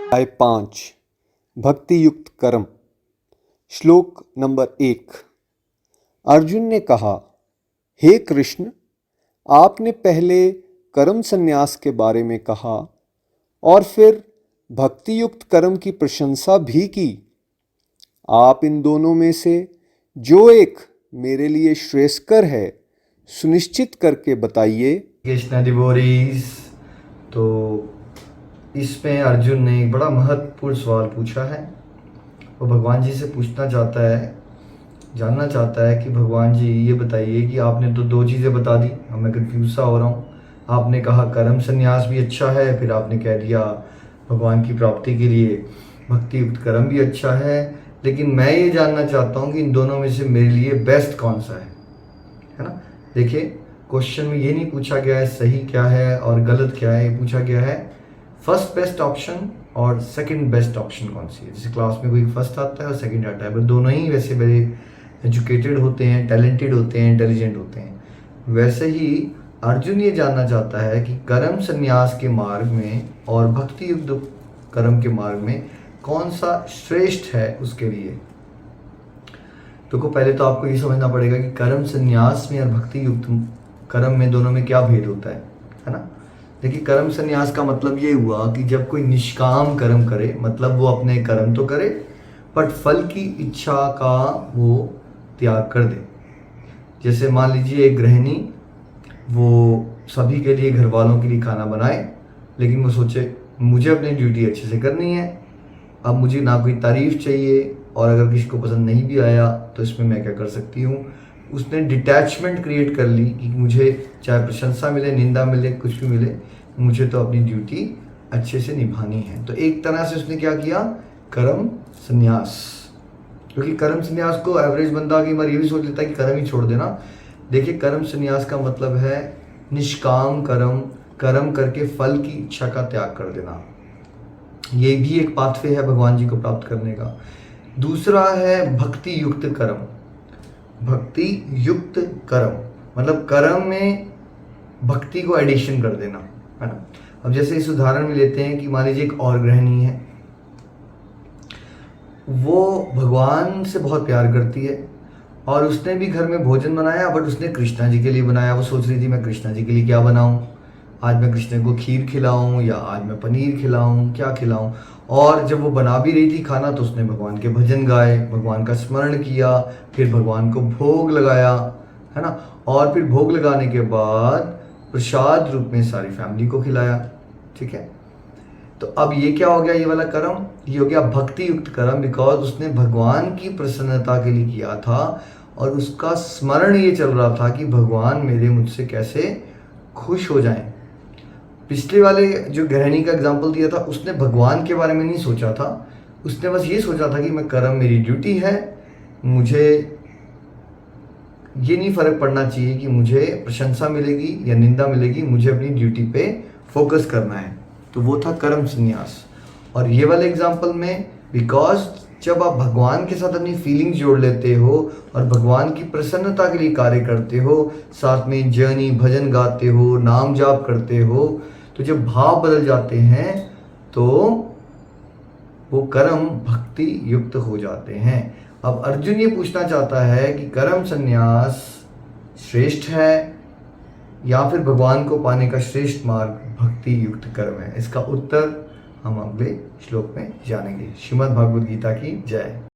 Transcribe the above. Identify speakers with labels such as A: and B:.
A: अध्याय 5 भक्ति युक्त कर्म। श्लोक नंबर 1। अर्जुन ने कहा, हे कृष्ण, आपने पहले कर्म संन्यास के बारे में कहा और फिर भक्ति युक्त कर्म की प्रशंसा भी की। आप इन दोनों में से जो एक मेरे लिए श्रेयस्कर है सुनिश्चित करके बताइए।
B: कृष्णा डिवोटीज, तो इसमें अर्जुन ने एक बड़ा महत्वपूर्ण सवाल पूछा है। वो भगवान जी से पूछना चाहता है, जानना चाहता है कि भगवान जी ये बताइए कि आपने तो दो चीज़ें बता दी, अब मैं कंफ्यूज सा हो रहा हूँ। आपने कहा कर्म संन्यास भी अच्छा है, फिर आपने कह दिया भगवान की प्राप्ति के लिए भक्ति युक्त कर्म भी अच्छा है, लेकिन मैं ये जानना चाहता हूँ कि इन दोनों में से मेरे लिए बेस्ट कौन सा है ना। देखिए, क्वेश्चन में ये नहीं पूछा गया है सही क्या है और गलत क्या है, ये पूछा गया है फर्स्ट बेस्ट ऑप्शन और सेकंड बेस्ट ऑप्शन कौन सी है। जैसे क्लास में कोई फर्स्ट आता है और सेकंड आता है, बट दोनों ही वैसे बड़े एजुकेटेड होते हैं, टैलेंटेड होते हैं, इंटेलिजेंट होते हैं। वैसे ही अर्जुन ये जानना चाहता है कि कर्म संन्यास के मार्ग में और भक्ति युक्त कर्म के मार्ग में कौन सा श्रेष्ठ है उसके लिए। तो पहले तो आपको ये समझना पड़ेगा कि कर्म संन्यास में और भक्ति युक्त कर्म में दोनों में क्या भेद होता है ना। देखिए, कर्म संन्यास का मतलब ये हुआ कि जब कोई निष्काम कर्म करे, मतलब वो अपने कर्म तो करे बट फल की इच्छा का वो त्याग कर दे। जैसे मान लीजिए एक गृहिणी, वो सभी के लिए, घर वालों के लिए खाना बनाए, लेकिन वो सोचे मुझे अपनी ड्यूटी अच्छे से करनी है, अब मुझे ना कोई तारीफ चाहिए, और अगर किसी को पसंद नहीं भी आया तो इसमें मैं क्या कर सकती हूँ। उसने डिटैचमेंट क्रिएट कर ली कि मुझे चाहे प्रशंसा मिले, निंदा मिले, कुछ भी मिले, मुझे तो अपनी ड्यूटी अच्छे से निभानी है। तो एक तरह से उसने क्या किया, कर्म संन्यास। क्योंकि कर्म संन्यास को एवरेज बंदा कई बार ये भी सोच लेता है कि कर्म ही छोड़ देना। देखिए, कर्म संन्यास का मतलब है निष्काम कर्म करके फल की इच्छा का त्याग कर देना। ये भी एक पाथवे है भगवान जी को प्राप्त करने का। दूसरा है भक्ति युक्त कर्म। भक्ति युक्त कर्म मतलब कर्म में भक्ति को एडिशन कर देना, है ना। अब जैसे इस उदाहरण में लेते हैं कि मान लीजिए एक और गृहिणी है, वो भगवान से बहुत प्यार करती है और उसने भी घर में भोजन बनाया, बट उसने कृष्णा जी के लिए बनाया। वो सोच रही थी मैं कृष्णा जी के लिए क्या बनाऊं, आज मैं कृष्ण को खीर खिलाऊं या आज मैं पनीर खिलाऊं, क्या खिलाऊं। और जब वो बना भी रही थी खाना, तो उसने भगवान के भजन गाए, भगवान का स्मरण किया, फिर भगवान को भोग लगाया, है ना। और फिर भोग लगाने के बाद प्रसाद रूप में सारी फैमिली को खिलाया, ठीक है। तो अब ये क्या हो गया, ये वाला कर्म, ये हो गया भक्ति युक्त कर्म, बिकॉज उसने भगवान की प्रसन्नता के लिए किया था और उसका स्मरण ये चल रहा था कि भगवान मेरे मुझसे कैसे खुश हो जाएं। पिछले वाले जो गृहिणी का एग्जाम्पल दिया था, उसने भगवान के बारे में नहीं सोचा था, उसने बस ये सोचा था कि मैं कर्म, मेरी ड्यूटी है, मुझे ये नहीं फर्क पड़ना चाहिए कि मुझे प्रशंसा मिलेगी या निंदा मिलेगी, मुझे अपनी ड्यूटी पे फोकस करना है। तो वो था कर्म संन्यास। और ये वाले एग्जाम्पल में, बिकॉज जब आप भगवान के साथ अपनी फीलिंग्स जोड़ लेते हो और भगवान की प्रसन्नता के लिए कार्य करते हो, साथ में जर्नी भजन गाते हो, नाम जाप करते हो, तो जब भाव बदल जाते हैं तो वो कर्म भक्ति युक्त हो जाते हैं। अब अर्जुन ये पूछना चाहता है कि कर्म संन्यास श्रेष्ठ है या फिर भगवान को पाने का श्रेष्ठ मार्ग भक्ति युक्त कर्म है। इसका उत्तर हम अगले श्लोक में जानेंगे। श्रीमद् भागवत गीता की जय।